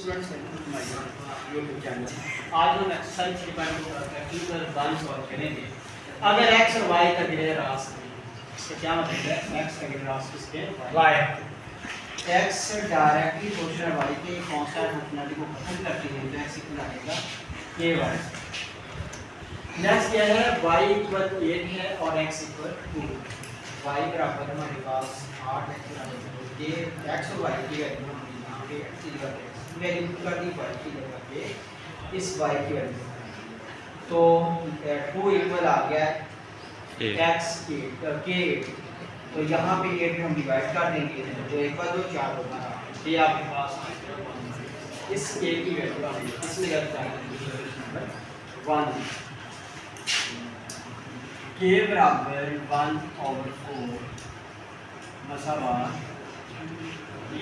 Students YouTube channel. आज हम exercise 3.2 solve करेंगे। अगर x और y का गिरे रास नहीं, इसका क्या मतलब है? x का गिरे रास किसके? y। x directly proportional y के कांस्टेंट फंक्शनलिटी को खत्म करती है तो x इक्वल आ जाएगा ky। नेक्स्ट क्या है? y इक्वल 8 है और x इक्वल 2। y बराबर हमारे पास 8 ये x और y की वैल्यू हम यहाँ पे x की जगह पे वैल्यू कर दी y की जगह पे इस y की वैल्यू तो 2 इक्वल आ गया x k। तो यहाँ पे 8 हम डिवाइड कर देंगे तो 1 बार 2 4 होगा। ये आपके पास इस k की वैल्यू आ गई। इसमें लगता है 1 k बराबर 1/4 मसावा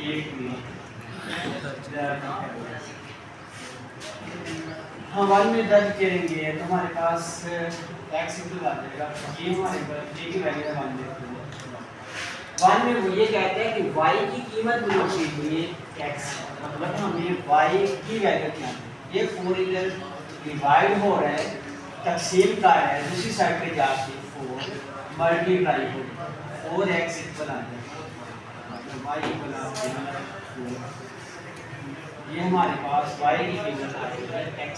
1 में हम 1 में दर्ज करेंगे तो हमारे पास x इक्वल आ जाएगा ये हमारे पास k की वैल्यू है 1 में वो ये कहते हैं कि y की कीमत मिलती है x मतलब हमें y की वैल्यू क्या है। ये 4 इधर डिवाइड हो रहा है तकसीम का है दूसरी साइड पे जाके 4 मल्टीप्लाई हो 4x इक्वल आ जाएगा मतलब y इक्वल आ जाएगा 4। ये हमारे पास y की कीमत आ जाएगी x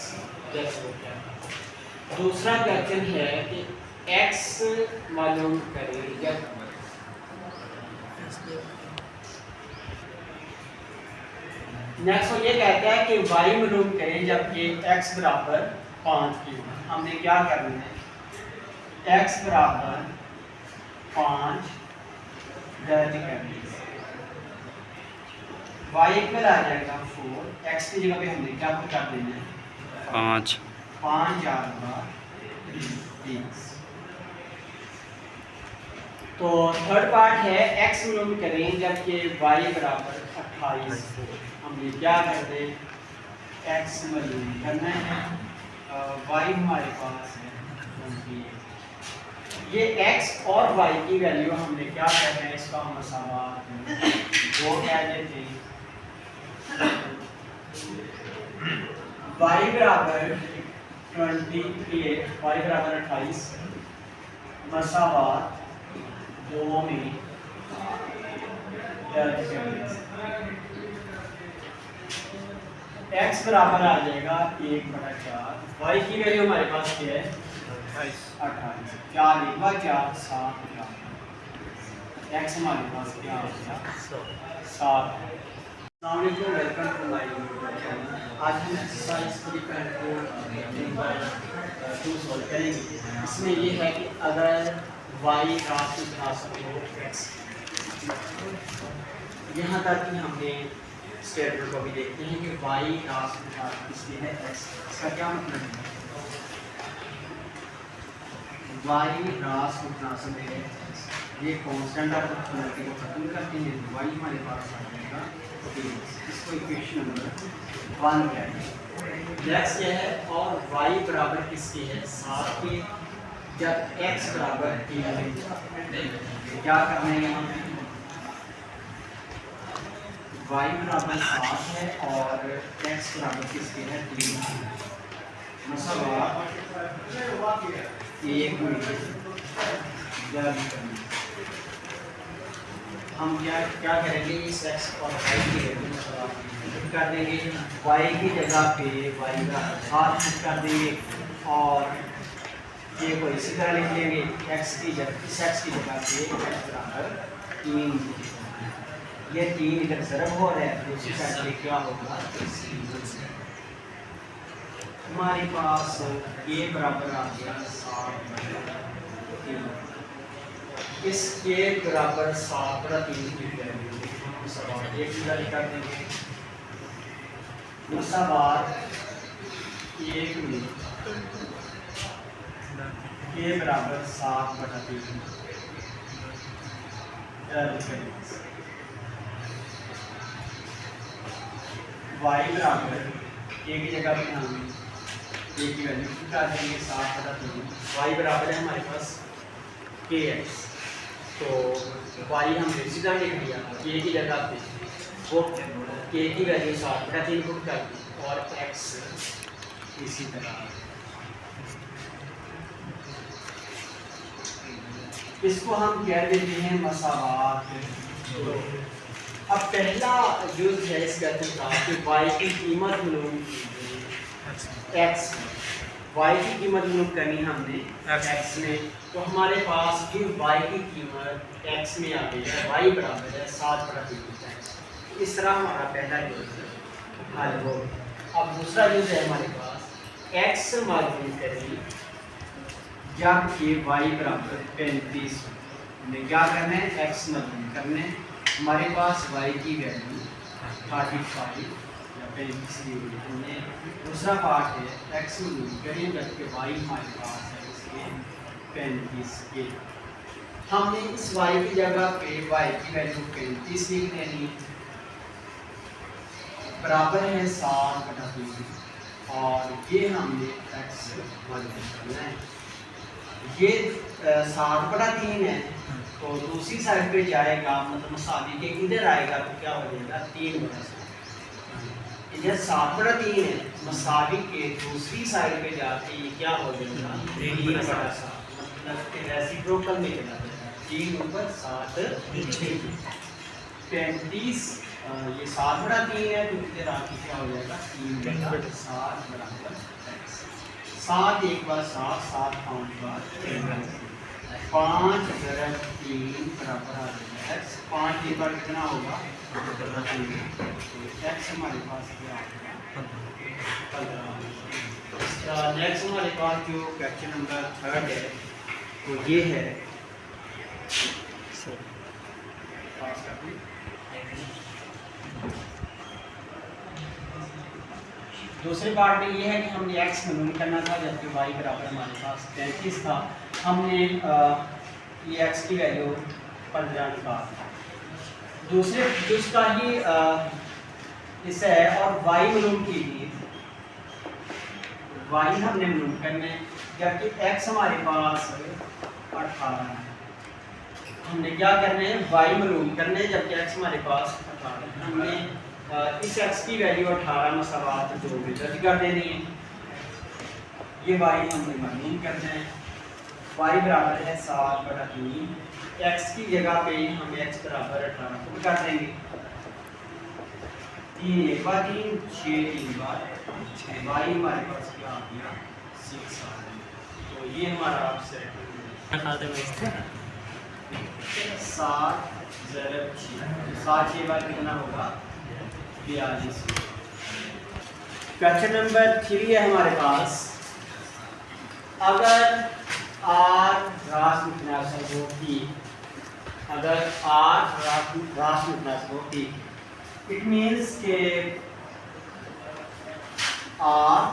जैसे हो गया। दूसरा क्वेश्चन है कि x मालूम करें जब नेक्स्ट ये कहता है कि y मालूम करें जबकि x बराबर 5 की। हमने क्या करना है? x बराबर 5 दर्ज करनी है। y इक्वल आ जाएगा 4 x की जगह पे हमने क्या कर देना है 5 20। तो थर्ड पार्ट है x मालूम करें जबकि y बराबर 28। हमने क्या कर दे x मालूम करना है y हमारे पास है 28। ये x और y की वैल्यू हमने क्या करना है इसका मसावात वो कह देते हैं y बराबर 28 y बराबर 28 मसावात 2 में x बराबर आ जाएगा 1/4। y की वैल्यू हमारे पास क्या है 28। 4 1 बार 4 7 x हमारे पास क्या हो गया 7। Welcome to my YouTube channel. आज हम एक्सरसाइज 3.2 सॉल्व करेंगे। इसमें ये है कि अगर y रास में तनासब हो x यहाँ तक कि हमने स्टेटमेंट को भी देखते हैं कि y रास में तनासब किसकी है x। इसका क्या मतलब है? y रास में तनासब है ये कांस्टेंट ऑफ फंक्शनलिटी को खत्म करते हैं y हमारे पास आ जाएगा 3। इसको इक्वेशन नंबर 1 कहते हैं। नेक्स्ट क्या है और y बराबर किसकी है 7 की जब x बराबर 3 है। क्या करना है यहाँ पे y बराबर 7 है और x बराबर किसकी है 3। मसला 1 में हम क्या करेंगे इस x और y की वैल्यू कर देंगे y की जगह पे y का 7 कर देंगे और ये को इसी तरह लिख लेंगे x की जगह इस x की जगह पे x बराबर 3। ये 3 इधर ज़रब हो रहा है दूसरी साइड पे क्या होगा हमारे पास a बराबर आ गया 7/3। इस के बराबर 7/3 की वैल्यू हम सवाल एक दर्ज कर देंगे। सवाल 1 में के बराबर 7/3 दर्ज करेंगे। y बराबर a की जगह पे हम a की वैल्यू क्या देंगे 7/3। y बराबर है हमारे पास kx तो y हमने सीधा लिख दिया a की जगह पे वो के की वैल्यू 7/3 पुट कर दी और एक्स इसी तरह। इसको हम कह देते हैं मसावात। अब पहला यूज है इसका था कि y की कीमत मालूम कीजिए x, y की कीमत मालूम करनी हमने x में, तो हमारे पास ये y की कीमत x में आ गई है, y बराबर है 7/3x। इस तरह हमारा पहला यूज हल हो। अब दूसरा यूज है हमारे पास x मालूम करें जब कि y बराबर 35, हमें क्या करना है x मालूम करने। हमारे पास y की वैल्यू 35 या 35 दी हुई है हमने। दूसरा पार्ट है x मालूम करें जबकि y हमारे पास है इसके 35 के। हमने इस y की जगह पे y की वैल्यू 35 लिख देनी बराबर है 7/3 और ये हमने x मालूम करना है। ये 7/3 है तो दूसरी साइड पे जाएगा, मतलब मसावी के इधर आएगा तो क्या हो जाएगा 3/7। इधर 7/3 है, मसावी के दूसरी साइड पे जाके ये क्या हो जाएगा 3/7, मतलब रेसिप्रोकल में चला जाएगा 3/7। 35 ये 7/3 है तो इधर आके क्या हो जाएगा 3/7 बराबर 7 एक बार 7 7 5 बार 5 × 3 बराबर आ जाएगा x। 5 एक बार कितना होगा 3, x हमारे पास क्या आ गया 15। नेक्स्ट हमारे पास जो क्वेश्चन नंबर 3 है तो ये है दूसरे पार्ट में ये है कि हमने x मालूम करना था जबकि y बराबर हमारे पास 33 था। हमने ये x की वैल्यू 15 निकाल। दूसरे जिसका ही हिस्सा है और y मालूम कीजिए, y हमने मालूम करना है जबकि x हमारे पास 18 है। हमने क्या करना है y मालूम करना है जबकि x हमारे पास 18 है। हमने इस x की वैल्यू 18 मसावात जो भी दर्ज कर देनी है। ये y हमने मालूम करना है, y बराबर है 7/3। x की जगह पे हम x बराबर 18 पुट कर देंगे। 3 एक बार 3 6 3 बार 6 y हमारे पास क्या आ गया 6 आ गया। तो ये हमारा आपसे 7 ज़रब 7 6 बार कितना होगा 42। क्वेश्चन नंबर 3 है हमारे पास, अगर r रास मुतनासिब हो P, अगर r रास मुतनासिब हो P, इट मीन्स के r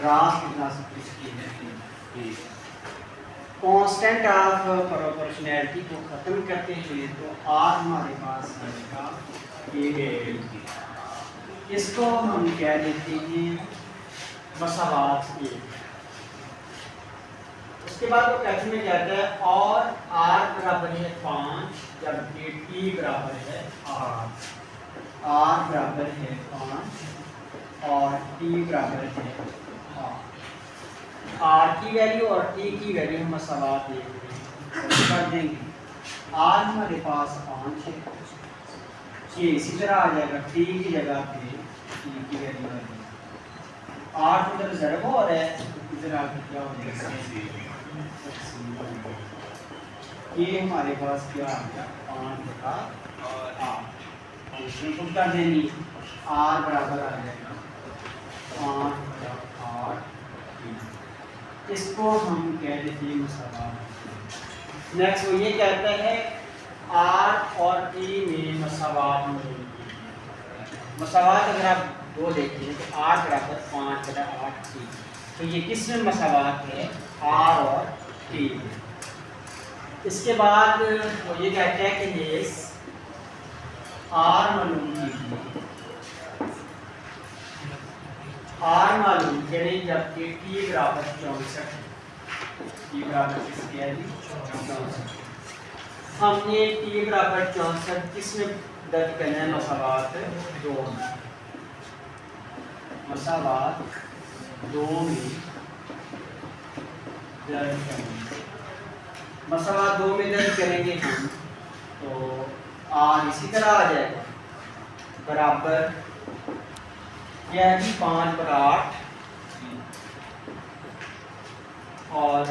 रास मुतनासिब किसकी है P। कांस्टेंट ऑफ प्रोपोर्शनैलिटी को खत्म करते हैं तो r हमारे पास आएगा ये। इसको हम कह देते हैं मसावात ए। उसके बाद वो क्वेश्चन में कहता है और r बराबर है 5 जबकि t बराबर है 8। r बराबर है 5 और t बराबर है 8। r की वैल्यू और t की वैल्यू हम मसावात ले कर देंगे। r हमारे पास 5 है, ये इसी तरह आ जाएगा t की जगह पे t की वैल्यू आ जाएगी 8 उधर ज़रब हो रहा है, इधर आके क्या हो जाएगा ये हमारे पास क्या आ गया 5/8। फंक्शन को कर देनी r बराबर आ जाएगा 5/8। इसको हम कह देते हैं मसावात। नेक्स्ट वो ये कहता है r और t में मसावात मौजूद है। मसावात अगर आप दो देखें तो r बराबर 5/8 t, तो ये किस में मसावात है r और t। इसके बाद वो ये कहते हैं कि ये r मालूम कीजिए, r मालूम करें जबकि t बराबर 64। t बराबर किसके है 64। हमने t बराबर 64 किस में दर्ज करना है मसावात दो में। मसावात दो में दर्ज करेंगे। मसावात दो में दर्ज करेंगे हम तो आर इसी तरह आ जाएगा बराबर क्या है जी 5 पर 8 और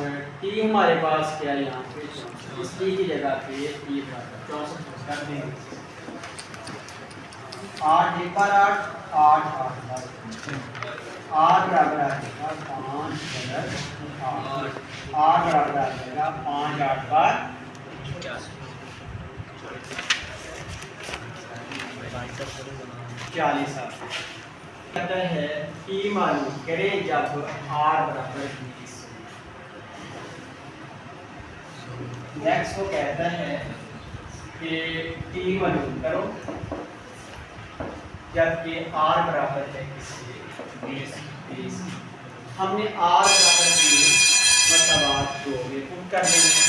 टी हमारे पास क्या है यहाँ पे इस टी की जगह पे टी बराबर 64 कर देंगे। 8 एक बार 8 8 8 8 बराबर आ जाएगा 5 8 8 बराबर आ जाएगा 5 8 बार 40 कहता है टी मालूम करें जब आर बराबर 20। नेक्स्ट वो कहता है कि टी मालूम करो जबकि आर बराबर है किससे 20। हमने आर बराबर 20 मसावात दो में पुट कर देंगे।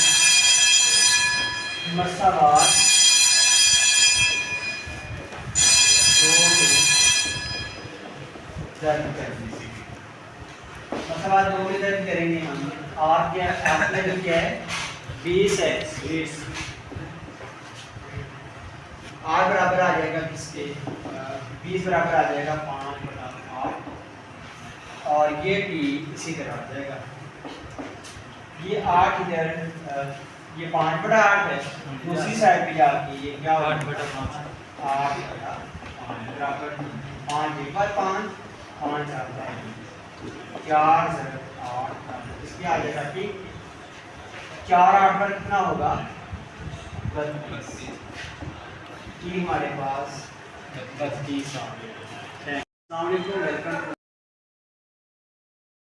मसावात दर्ज कर दीजिए। मसाला दो में दर्ज करेंगे हम आर क्या एप्लीकेशन क्या है 20x आर बराबर आ जाएगा किसके 20 बराबर आ जाएगा 5 बटा 8 और ये टी इसी तरह आ जाएगा। ये 8 इधर ये 5 बटा 8 है दूसरी साइड पे जाके ये क्या 8 बटा 5 8 बटा 5 बराबर 5 एक बार 5 5 आता है 4 8 इसमें आ जाएगा ठीक 4 8 पर कितना होगा 32 हमारे पास 32 आ गया। वेलकम।